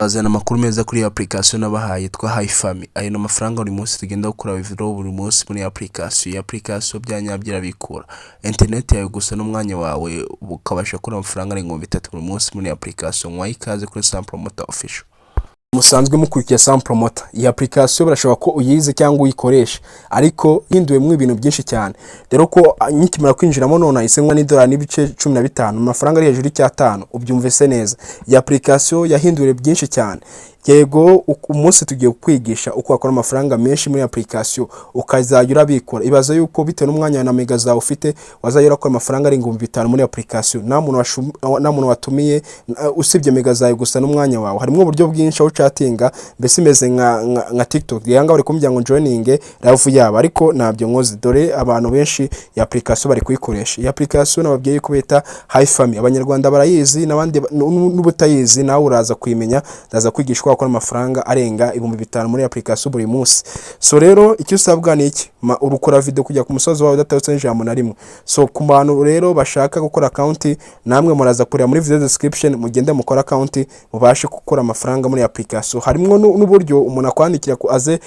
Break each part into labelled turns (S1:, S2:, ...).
S1: Bazana amakuru meza kuri application nabahaye yitwa HiFami. Ayo no mafaranga buri munsi tugenda gukora video buri munsi muri application. Iyi application byanyabyo bikura. Internet yawe gusa n'umwanya wawe ukabasha kuri amafaranga ari 3 buri munsi muri application. Mwayikaze kuri Sam Promoter Official. Musanzwe mukurikiye Sam Promoter. Iyi application barashobora ko uyize cyangwa uyikoresha, ariko hinduwemo ibintu byinshi cyane. Rero ko nyikimara kwinjiramo none isenwa n'idolari n'ibice 15 amafaranga ari hejuru y'I5 ubyumvise neza. Iyi application yahindure byinshi cyane. Yego umunsi tugiye kwigisha uko wakora amafaranga menshi muri application ukazajya urabikora. Ibaza yuko bitewe n'umwanya na mega zawe ufite wazajya urakora amafaranga ari 5,000 muri application. Nta muntu watumiye usibye mega zawe gusa n'umwanya wawe. Harimo uburyo bwinshi aho chatinga mbese imeze nka TikTok. Yanga bari kumbya ngo joining live yabo, ariko nabyo nkoze dore abantu benshi ya application bari kuyikoresha. Iyi application nababwiye ko bita HiFami. Abanyarwanda barayizi n'abandi n'ubutayizi nawe uraza kuyimenya, ndaza kwigishwa gukora amafaranga arenga 5,000 muri application buri munsi. So rero icyo usabwa ni iki? Urukora video kujya ku musozi wawe udatawutse n'ijambo na rimwe. So ku bantu rero bashaka gukora account, namwe muraza kureba muri video description mugende mukora account mubashe gukora amafaranga muri application. Harimo n'uburyo umuntu akwandikira ko aze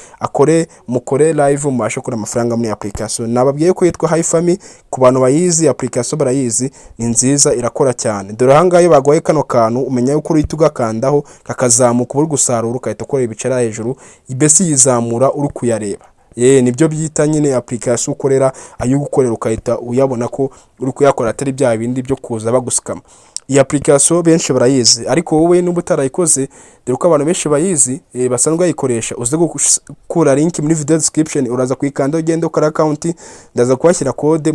S1: mukore live mubashe gukora amafaranga muri application. Nababwiye ko yitwa HiFami. Ku bantu bayizi application barayizi, ni nziza irakora cyane. Dore hangaye bagwaye kano kantu umenya yuko uri tugakandaho kakazamuka uri gusarura ukahita ukora ibicara hejuru, ibesi yizamura uri kuyareba. Nibyo byita nyine application ukorera ayo gukorera ukahita uyabona ko uri kuyakora atari bya bindi byo kuza bagusikama. Iyi application benshi barayizi, ariko wowe n'ubu utarayikoze dore ko abantu benshi bayizi basanzwe bayikoresha. Uze gukura link muri video description, uraza kuyikanda ugende ukora account, ndaza kubashyira code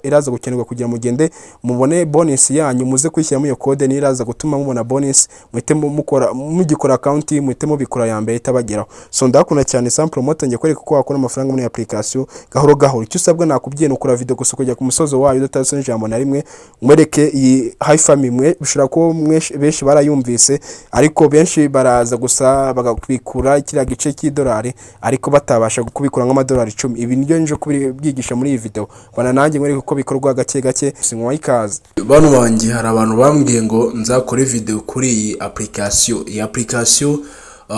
S1: iraza gukenerwa kugira mugende mubone bonus yanyu, muze kwishyiramo iyo code ni iraza gutuma mubona bonus, muhite mugikora account, muhite mubikora ya mbere itabageraho. So ndakuna cyane Sam Promoter ngiye kwereka ko wakora amafaranga muri application gahoro gahoro. Icyo usabwa nakubwiye no kura video gusa kujya ku musozo wayo udatase n'ijambo na rimwe, mwereke iyi HiFami mwe bishira ko benshi barayumvise, ariko benshi baraza gusa bagakubikura kiriya gice cy'idolari ariko batabasha gukubikura nk'amadolari 10. Ibi nibyo nje kubyigisha muri iyi video. Bana nanjye mwereke uko bikorwa gake sinkwa ikaze. Bano banjye hari abantu bambwiye ngo nzakore video kuri iyi application. Iyi application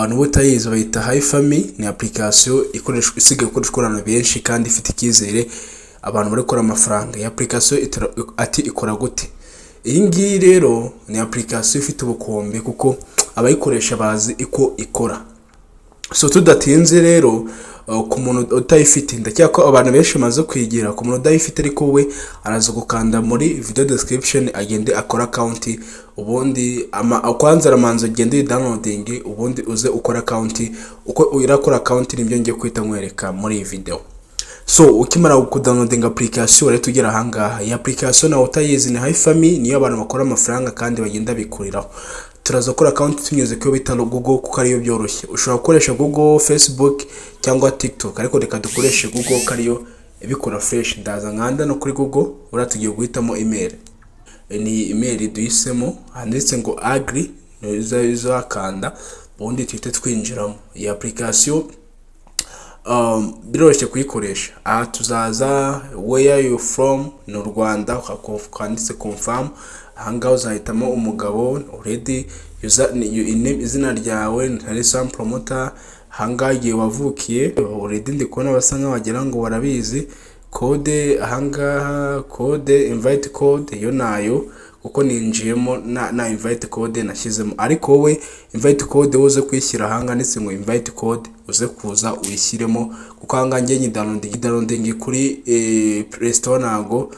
S1: n'ubu utayizi bayita HiFami. Ni application isigaye ikoreshwa n'abantu benshi kandi ifite ikizere abantu bari gukora amafaranga. Iyi application ati ikora gute? Iyi ngiyi rero ni application ifite ubukombe kuko abayikoresha bazi iko ikora. So tudatinze rero ku muntu utayifite, ndacyako abantu benshi maze kwigira. Ku muntu utayifite ariko we araza gukanda muri video description agende akora account, ubundi kwanza aramanza agende downloading, ubundi uze ukora account. Uko uyirakora account nibyo ngiye kwita nkwereka muri iyi video. So ukimara kudownloading application rero tugera ahangaha. Iyi application na utayizi ni HiFami, niyo abantu bakora amafaranga kandi bagenda bikuriraho. Turaza gukora account tunyuze ko bita Google kuko ariyo byoroshye. Ushobora gukoresha Google, Facebook cyangwa TikTok, ariko reka dukoreshe Google kariyo ibikora fresh. Ndaza nkanda no kuri Google uratugiye guhitamo email. Ni email duhisemo handitse ngo agree, izo akanda ubundi twite twinjiramo. Iyi application biroroshye kuyikoresha. Tuzaza where you from no Rwanda, ukanditse confirm. Ahangaho uzahitamo umugabo already izina ryawe ntari Sam Promoter. Ahangaho igihe wavukiye already ndikubona basa nk'abagira ngo barabizi. Code ahangaha code invite code yo nayo kuko ninjiyemo na invite code nashyizemo, ariko wowe invite code uze kwishyira ahanga ndetse ngo invite code uze kuza uyishyiremo kuko ahanga ngiye downloading kuri Play Store nago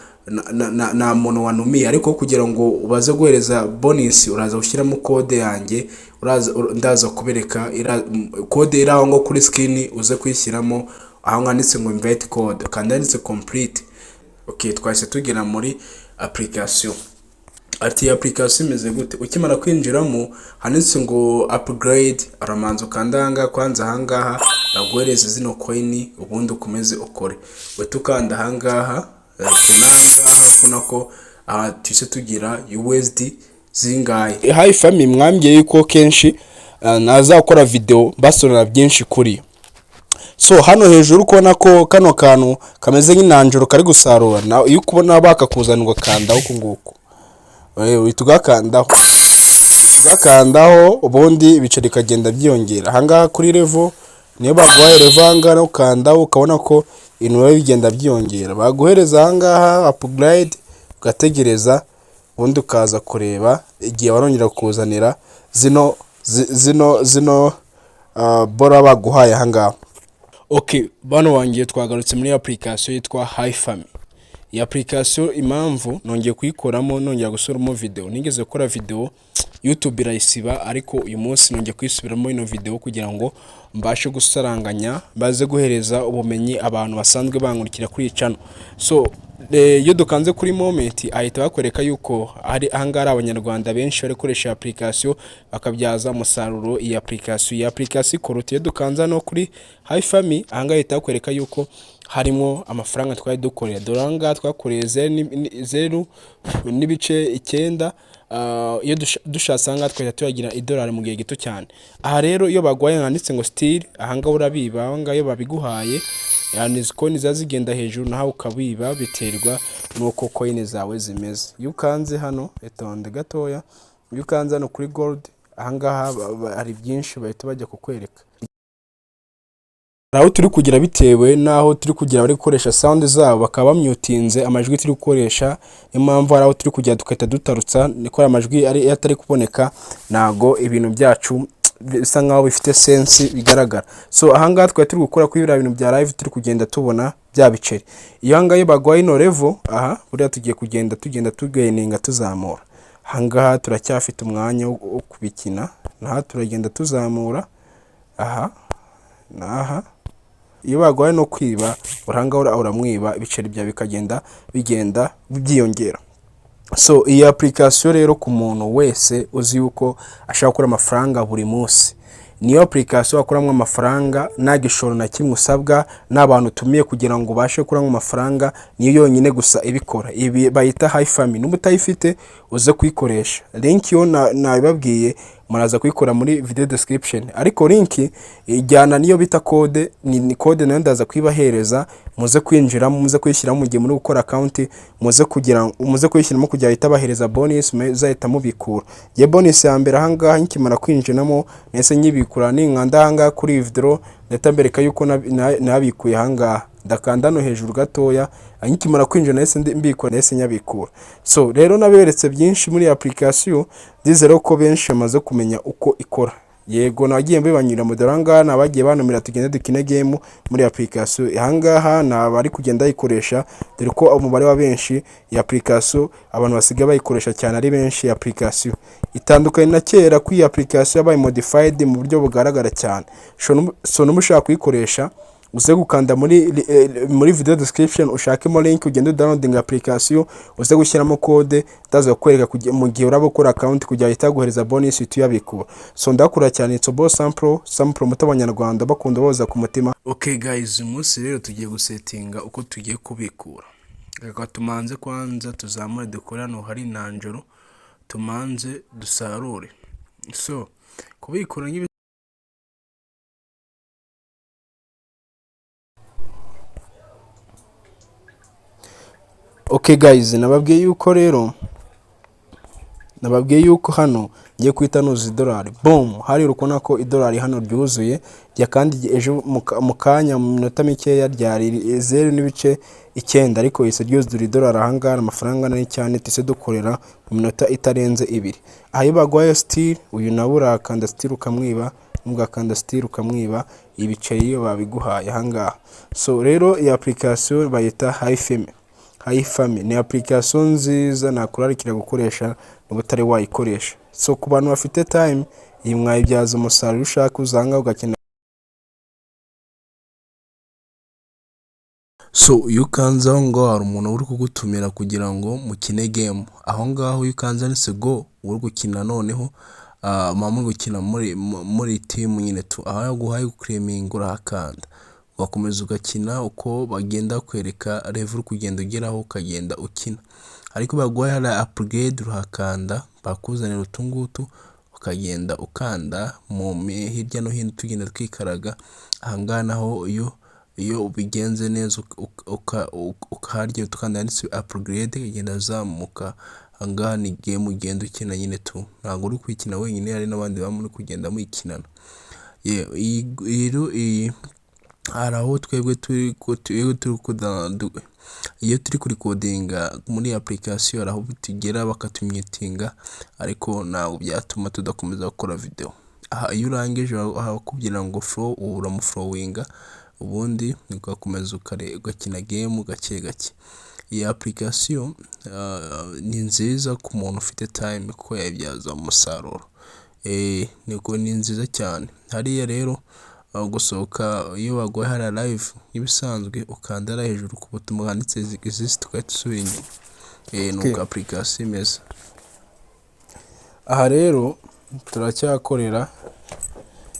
S1: na muntu wanumiye. Ariko kugira ngo ubaze guhereza bonus uraza ushyiramo code yanjye, ndaza kubereka code iraho ngo kuri screen uze kwishyiramo aho nganditse ngo invite code kandi yanditse complete. Okay, twahise tugera muri application. Ati application imeze gute? Ukimara kwinjiramo handitse ngo upgrade, aramanza ukandanga kwanza ahangaha naguhereza zino coin ubundi ukomeze ukore. Wetukanda ahangaha kunako tuse tugira USD zingaye. HiFami mwambye yuko kenshi nazakora video basonera byinshi kuri. So hano hejuru kubona ko kano kantu kameze nk'inanjoro kari gusarura, na iyo kubona bakakuzanirwa kanda uko nguko uhita ugakandaho. ugakandaho ubundi ibiceri bikagenda byiyongera. Ahangaha kuri level niyo baguhaye level ahangaha ukandaho ukabona ko ibintu biba bigenda byiyongera. Baguhereza ahangaha upgrade ugategereza ubundi ukaza kureba igihe barongera kukuzanira zino bora baguhaye ahangaha. Okay, bano wangiye twagarutse muri application yitwa HiFami. Iyi application impamvu nongeye kuyikoramo nongera gusuramo video, nigeze gukora video YouTube irayisiba, ariko uyu munsi nongeye kuyisubiramo ino video kugira ngo mbashe gusaranganya baze guhereza ubumenyi abantu basanzwe bankurikira kuri channel. So iyo dukanze kuri moment ahita bakwereka yuko ari ahangara abanyarwanda benshi bari koresha application bakabyaza umusaruro iyi application. Iyi application ikorotiye dukanza no kuri HiFami ahanga ahita bakwereka yuko harimo amafaranga twari dukorera. Doranga twakoreye 0.9. Iyo dushatse ahangaha twahita tuyagira idolari mu gihe gito cyane. Aha rero iyo bagwaye nkanditse ngo still ahangaha urabiba, ahangaha iyo babiguhaye yani coin zazigenda hejuru naho ukabiba biterwa nuko coin zawe zimeze. Iyo ukanze hano etonde gatoya, iyo ukanze hano kuri gold ahangaha hari byinshi bahita bajya kukwereka aho turi kugira bitewe naho turi kugira bari gukoresha sound zabo bakaba bamyutinze amajwi turi gukoresha. Impamvu ari aho turi kugira tukahita dutarutsa niko amajwi ari atari kuboneka, nago ibintu byacu bisa nkaho bifite sense bigaragara. So ahangaha twari turi gukora kuri biriya bintu bya live turi kugenda tubona bya biceri. Iyo ahangaha bagwaye ino level buriya tugiye kugenda tugaininga tuzamura. Ahangaha turacyafite umwanya wo kubikina, naha turagenda tuzamura naha. Iyo bagwaye no kwiba urangaho uramwiba ibiceri bya bikagenda bigenda byiyongera. So iyi application rero ku muntu wese uzi yuko ashaka gukora amafaranga buri munsi, niyo application wakoramo amafaranga nta gishoro na kimwe usabwa n'abantu utumiye kugira ngo ubashe kuramo amafaranga, niyo yonyine gusa ibikora. Ibi bayita HiFami, n'ubutayifite uze kuyikoresha. Link yo nabibabwiye muraza kuyikora muri video description, ariko link ijyana niyo bita code, ni code nayo ndaza kwibahereza muze kwinjiramo, muze kwishyiramo mu gihe muri gukora account, muze kwishyiramo kugira itabahereza bonus muzahita mubikura. Ye bonus ya mbere ahangaha nkimara kwinjiramo nese nyibikura ninkanda ahangaha kuri withdraw leta mbereka yuko nabikuye ahangaha, ndakanda no hejuru gatoya nkimara kwinjira nese mbikora nese nyabikura. So rero naberetse byinshi muri application dizero ko benshi amaze kumenya uko ikora. Yego nagiye mbibanyura mu doranga nabagiye banomera tugende dukine game muri application ahangaha nabari kugenda yikoresha, dore ko umubare wa benshi ya application abantu basigaye bayikoresha cyane ari benshi. Application itandukanye na kera ku application yabaye modified mu buryo bugaragara cyane. So numushaka kuyikoresha uze gukanda muri video description ushakemo link ugende downloading application, uze gushyiramo code ndaza kukwereka mu gihe urabokora account kujya itaguhereza bonus tuyabikura. So ndakura cyane Itsobo sample mutabanyarwanda bakunda boza ku mutima. Okay guys, umunsi rero tugiye gusettinga uko tugiye kubikura. Reka tumanze kwanza tuzamure dukora no hari nanjoro tumanze dusarure. So kubikura Okay guys, nababwiye yuko hano ngiye kwita nuzi dolari. Boom, hari urukona ko idolari hano ryuzuye rya kandi ejo mu kanya mu minota mikeya ryari 0.9, ariko ise ryuzuye idolari ahangaha amafaranga nari cyane tise dukorera mu minota itarenze 2. Aho bagwaye still uyu nabura kanda still ukamwiba, mugakanda still ukamwiba ibiceri iyo babiguhaye ahangaha. So rero iyi application bayita HiFami ni application nziza nakurarikira gukoresha n'ubutari wayikoresha. So ku bantu bafite time iyi mwayibyaza umusaruro ushaka uzanga ugakina. So you kanza aho ngaho hari umuntu uri kugutumira kugira ngo mukine game. Aho ngaho you kanza nise go uri gukina noneho mama gukina muri team nyine tu aho yaguhaye guclaiming urakanda wakomeza ugakina uko bagenda kwereka level kugenda ugeraho ukagenda ukina. Ariko baguhaye hari upgrade urakanda bakuzanira utungutu ukagenda ukanda mu hirya no hino tugenda twikaraga. Ahangaha naho iyo ubigenze neza ukarya tukanda yanditse upgrade igenda zamuka ahangaha ni game ugenda ukina nyine tu, ntabwo uri kwikina wenyine, hari n'abandi baba muri kugenda muyikinana. Hari aho twebwe iyo turi kurikodinga muri application hari aho tugera bakatumyitinga, ariko ntabwo byatuma tudakomeza gukora video. Aha iyo urangije kugira ngo flow uramuflowinga, ubundi ugakomeza ugakina game gake gake. Iyi application ni nziza ku muntu ufite time kuko yayibyaza umusaruro. Ni nziza cyane. Hariya rero gusohoka iyo baguye hari live nk'ibisanzwe ukandara hejuru ku butumwa handitse exist ugahita usubira inyuma. Nuko application imeze. Aha rero turacyakorera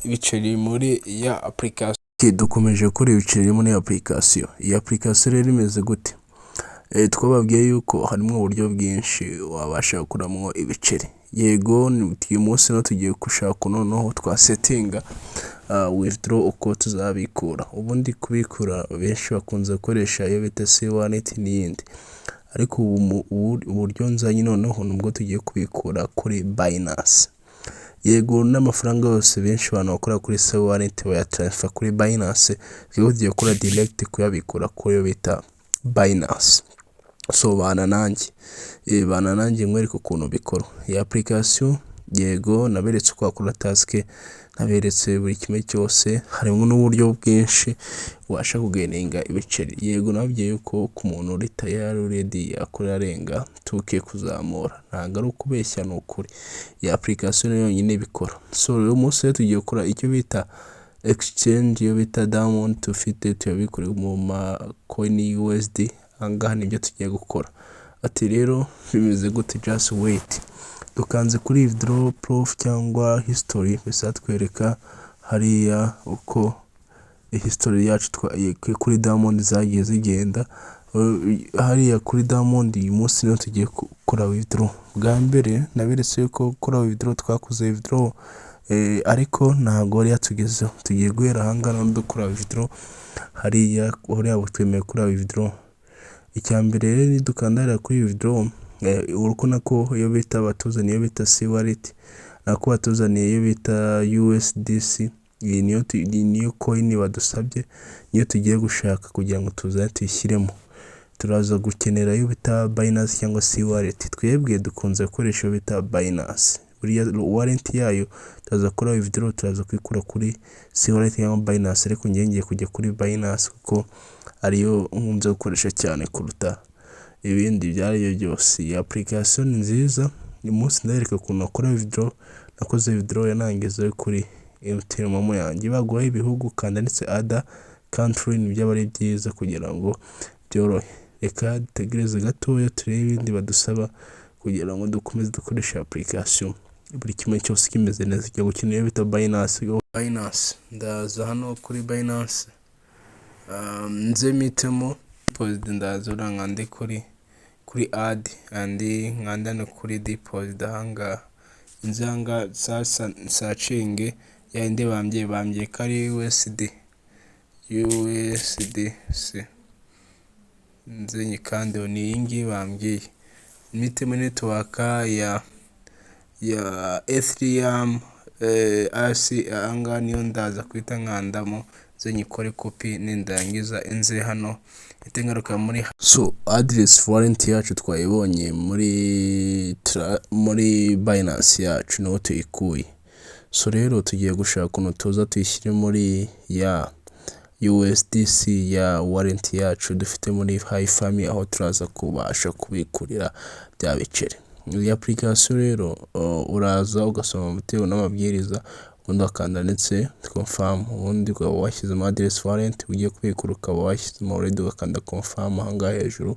S1: ibiceri muri ya application. Dukomeje gukora ibiceri muri application. Iyi application rero imeze gute? Twababwiye yuko harimo uburyo bwinshi wabasha gukuramo ibiceri. Yego uyu munsi no tugiye gushaka noneho twasetinga withdraw uko tuzabikura. Ubundi kubikura benshi bakunze gukoresha iyo bita C-Wallet n'iyindi, ariko uburyo nzanye noneho nubwo tugiye kubikura kuri Binance. Yego n'amafaranga yose benshi abantu bakora kuri C-Wallet bayatransfer kuri Binance, twebwe tugiye gukora direct kuyabikura kuri iyo bita Binance. So bana nanjye mwereka ukuntu bikora iyi application. Yego naberetse uko wakora task, naberetse buri kimwe cyose, harimo n'uburyo bwinshi ubasha kugeninga ibiceri. Yego nabwiye yuko ku muntu uri tayari ready yakora arenga 2K kuzamura, ntabwo ari ukubeshya, ni ukuri. Iyi application yonyine bikora. So uyu munsi tugiye gukora icyo bita exchange, iyo bita Diamond tufite tuyabikure mu ma coin USD. Ahangaha nibyo tugiye gukora. Ati rero bimeze gute? Just wait. Dukanze kuri withdraw proof cyangwa history, bisa twereka hariya uko history yacu kuri Diamond zagiye zigenda. Hariya kuri Diamond uyu munsi no tugiye gukora withdraw. Bwa mbere naberetse yuko gukora withdraw twakoze withdraw, ariko ntabwo ari yatugezeho. Tugiye guhera ahangaha no dukora withdraw. Hariya twemeye kuri withdraw. Icyambere rero ni dukandara kuri withdraw. Urukona ko iyo bita batuzaniye iyo bita C-Wallet, nako batuzaniye iyo bita USDC. Iyi niyo coin badusabye, niyo tugiye gushaka kugira ngo tuzane tuyishyiremo. Turaza gukenera iyo bita Binance cyangwa C-Wallet. Twebwe dukunze gukoresha iyo bita Binance. Buriya wallet yayo turaza kuri withdraw, turaza kwikura kuri C-Wallet cyangwa Binance, ariko ngiye kujya kuri Binance kuko ariyo nkunze gukoresha cyane kuruta ibindi byariyo byose. Iyi application ni nziza. Uyu munsi ndareka ukuntu akora withdraw. Nakoze withdraw yanangize kuri MTN Momo yanjye. Baguhaye ibihugu kanditse other country, nibyo bari byiza kugira ngo byorohe. Reka dutegereze gatoya turebe ibindi badusaba kugira ngo dukomeze dukoresha application. Buri kimwe cyose kimeze neza. Cyo gukenera bita Binance. Ndaza hano kuri Binance. Nze mitemo deposit, ndaza urangande kuri add andi nkandane kuri deposit. Ahangaha inzanga sasa searching ya inde bambye kari USD C. Nze nyikande ni ingi bambye mitemo network ya Ethereum RC. Ahangaha niyo ndaza kwita nkandamo nyikore copy nindangiza enze hano itengaruka muri. So address wallet yacu twayibonye muri Binance yacu no tuyikuye. So rero tugiye gushaka ukuntu tuza tuyishyire muri ya USDC ya wallet yacu dufite muri HiFami, aho turaza kubasha kubikurira bya biceri. Iyi application rero uraza ugasoma amategeko n'amabwiriza, ubundi wakanda ndetse confirm, ubundi ukaba washyizemo address wallet ugiye kubikura, ukaba washyizemo already ugakanda confirm ahangaha hejuru,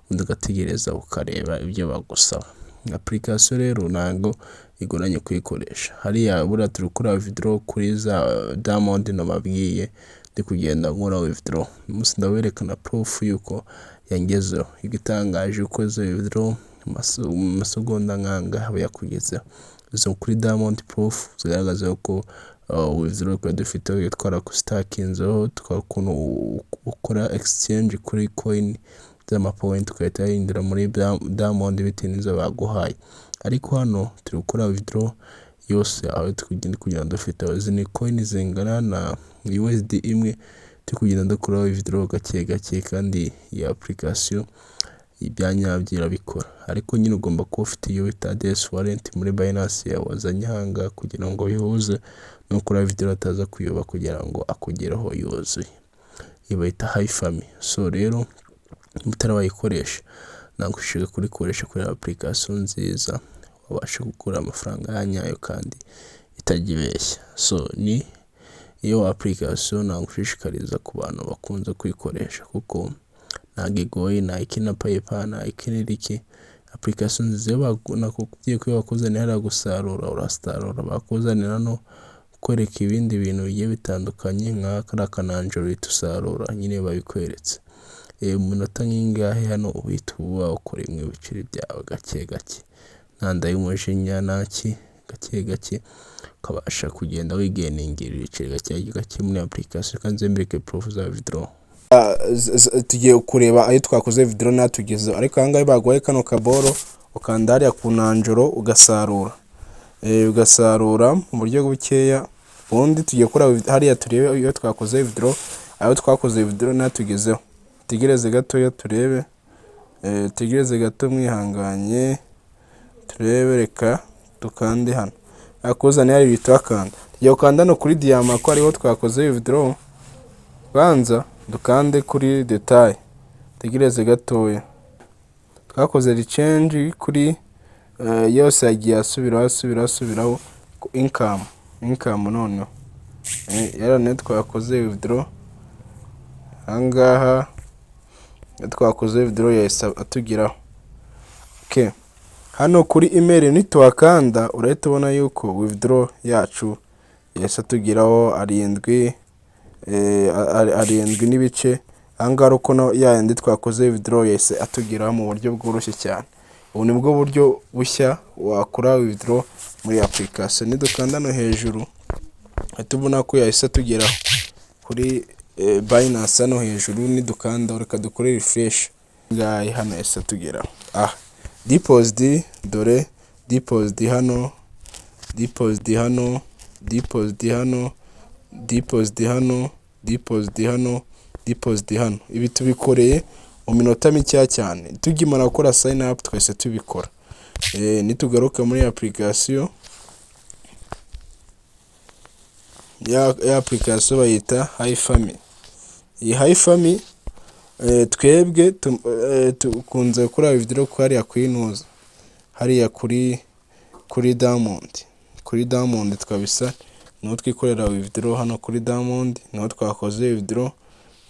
S1: ubundi ugategereza ukareba ibyo bagusaba. Application rero ntago igoranye kuyikoresha. Hariya buriya turi gukora withdraw kuri za Diamond nababwiye, ndi kugenda nkora withdraw. Umunsi ndawerekana proof yuko yangezeho. Igitangaje ukoze withdraw mu masegonda nkanga yakugezeho. Zo kuri Diamond proof zigaragaza ko withdraw kwa dufite twara ku stackinzeho, twakuntu ukora exchange kuri coin z'amapoint ugahita yahindura muri Diamond bitewe n'izo baguhaye. Ariko hano turi gukora withdraw yose aho tugenda kugira ngo dufite ni coin zingana na USD imwe turi kugenda dukora withdraw gake kandi iyi application ibyanyabyo irabikora. Ariko nyine ugomba kuba ufite iyo bita ADS wallet muri Binance yawe wazanye hanga kugira ngo bihuze no gukora withdraw ataza kuyoba kugira ngo akugereho yuzuye. Iyo bayita HiFami. So rero mutarayikoresha nagushije kurikoresha kuri application nziza wabasha gukura amafaranga yanyayo kandi itagibeshya. So ni iyo application nagushishikariza ku bantu bakunze kuyikoresha kuko ntabwo igoye, nta ikina PayPal, nta ikiniriki. Application nziza bakubwiye ko bakuzanira hariya gusarura urasarura, bakuzanira no kwereka ibindi bintu bigiye bitandukanye nka kariya kananjoro uhita usarura nyine babikweretse. Mu minota nk'ingahe hano uhita uba ukora imwe ibiceri byawe gake nta nda y'umujinya naki gake ukabasha kugenda wigeningira ibiceri gake muri application kandi zembereke proof za withdraw. Tugiye kureba ayo twakoze withdraw natugezeho, ariko ahangahe baguhaye kano kaboro ukanda hariya ku nanjoro ugasarura ugasarura mu buryo bukeya. Ubundi tugiye kuri hariya turebe iyo twakoze withdraw, ayo twakoze withdraw natugezeho. Tegereze gatoya turebe, tegereze gato mwihanganye turebe, reka dukande hano akuzane hari bitakanda. Tugiye gukanda no kuri diamond ko ariho twakoze withdraw, banza dukande kuri detail, tegereze gatoya. Twakoze rechange kuri yose yagiye asubiraho income noneho yarane twakoze withdraw angaha twakoze withdraw yahise atugeraho. Okay, hano kuri email nitwakanda urahita ubona yuko withdraw yacu yahise atugeraho arindwi n'ibice. Ahangaha uko yandi twakoze withdraw yahise atugeraho mu buryo bworoshye cyane. Ubu nibwo buryo bushya wakora withdraw muri application. Nidukanda no hejuru tubona ko yahise atugeraho kuri Binance hano hejuru. Nidukanda reka dukore refresh ngahe hano yahise atugeraho. Deposit, dore deposit hano, deposit hano, deposit hano, deposit hano, deposit hano, deposit hano. Ibi tubikoreye mu minota mike cyane. Tugimara gukora sign up twese tubikora. Nitugaruka muri application ya application bayita HiFami. Iyi HiFami twebwe tukunze gukora withdraw ko hariya kwinuza hariya kuri Diamond twabisa niho twikorera withdraw hano kuri Diamond niho twakoze withdraw.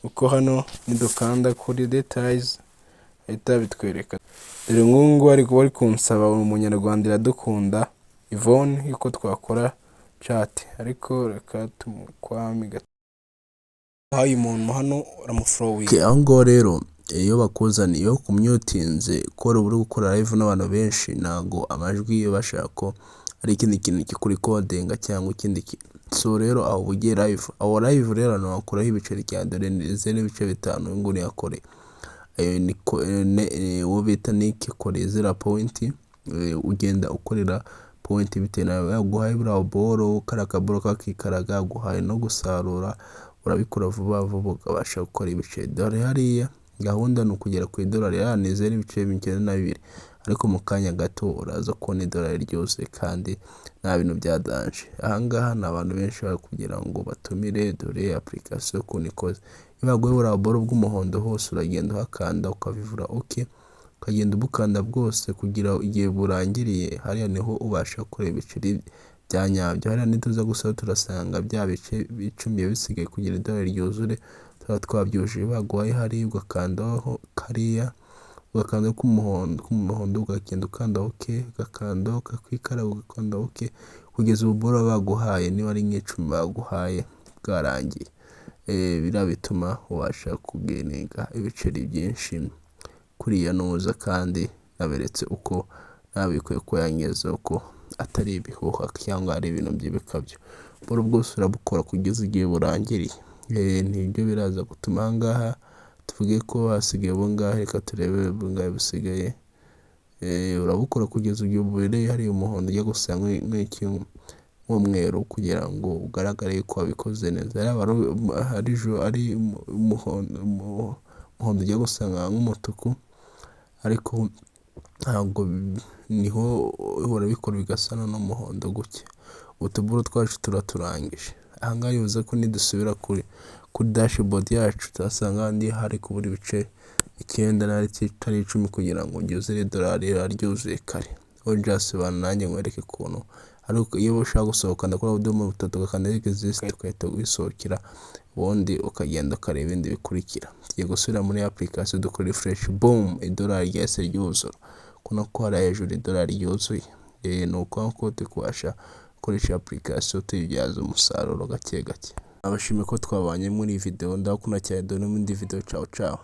S1: Uko hano nidukanda kuri details ahita bitwereka. Dore ngungu bari kunsaba umunyarwanda iradukunda Yvonne yuko twakora chat, ariko reka tumukwami gato hayi umuntu hano uramuflowing. Aho rero iyo bakuzaniye iyo kumyutinze ko uri gukora live n'abantu benshi ntago amajwi yo bashaka ko ari ikindi kintu kikuri codinga cyangwa ikindi kintu. So rero aho ugiye live, aho live rero no wakuraho ibiceri cya dore n'ibice bitanu nguni yakore uwo bita Nick kore 0 point. Ugenda ukorera point bitewe nawe yaguhaye bra boro karaka boro kakikaraga guhaye no gusarura urabikora vuba ukabasha gukora ibice. Dore hariya gahunda no kugera ku idolari yaneze n'ibice 92, ariko mu kanya gato uraza kubona idolari ryose kandi nta bintu byadanje. Ahangaha n'abantu benshi bari kugira ngo batumire. Dore application ukuntu ikoze, ibaguye bura boro bw'umuhondo hose uragenda hakanda ukabivura okay, ukagenda ubukanda bwose kugira igihe burangiriye hariya niho ubasha gukora ibiceri byanyabyo. Hariya nituza gusa turasanga bya bice 10 bisigaye kugira idolari ryuzure tuba twabyujije. Baguhaye hari ugakandaho kariya ugakanda k'umuhondo ugakenda ukanda okay, ugakanda ukakwikara ugakanda okay kugeza ubora baguhaye niba ari nk'icumi baguhaye bwarangiye. Birabituma ubasha kugeninga ibiceri byinshi kuriya nuza, kandi naberetse uko nabikwiye ko yangeze uko atari ibihuha cyangwa ari ibintu by'ibikabyo. Boro bwose urabukora kugeza igihe burangiriye. Nibyo biraza gutuma ngaha tuvuge ko hasigaye bungahe, reka turebe bungahe busigaye. Urabukora kugeza igihe ubereye hari umuhondo ujya gusa nk'umweru kugira ngo ugaragare ko wabikoze neza. Ari umuhondo ujya gusa nk'umutuku, ariko ntabwo niho urabikora bigasa n'umuhondo gutya. Utuburo twacu turaturangije. Ahangaha bivuze ko nidusubira kuri dashboard yacu tuhasanga hari kubura ibice 9 n'itari 10 kugira ngo ngeze $1 ryuzuye kare. Just nanjye nkwereke ukuntu ariko iyo ushaka gusohoka ndakora ubudomo butatu ugakanda exist ukahita wisohokera, ubundi ukagenda ukareba ibindi bikurikira. Tugiye gusubira muri application dukora refresh, boom, $1 ryahise ryuzura. Kuno ko hari hejuru $1 ryuzuye. Ni uko tukubasha gukoresha application tuyibyaza umusaruro gake gake. Abashimiye ko twabanye muri video, ndakunda cyane. Dore mu ndi video. Ciao ciao.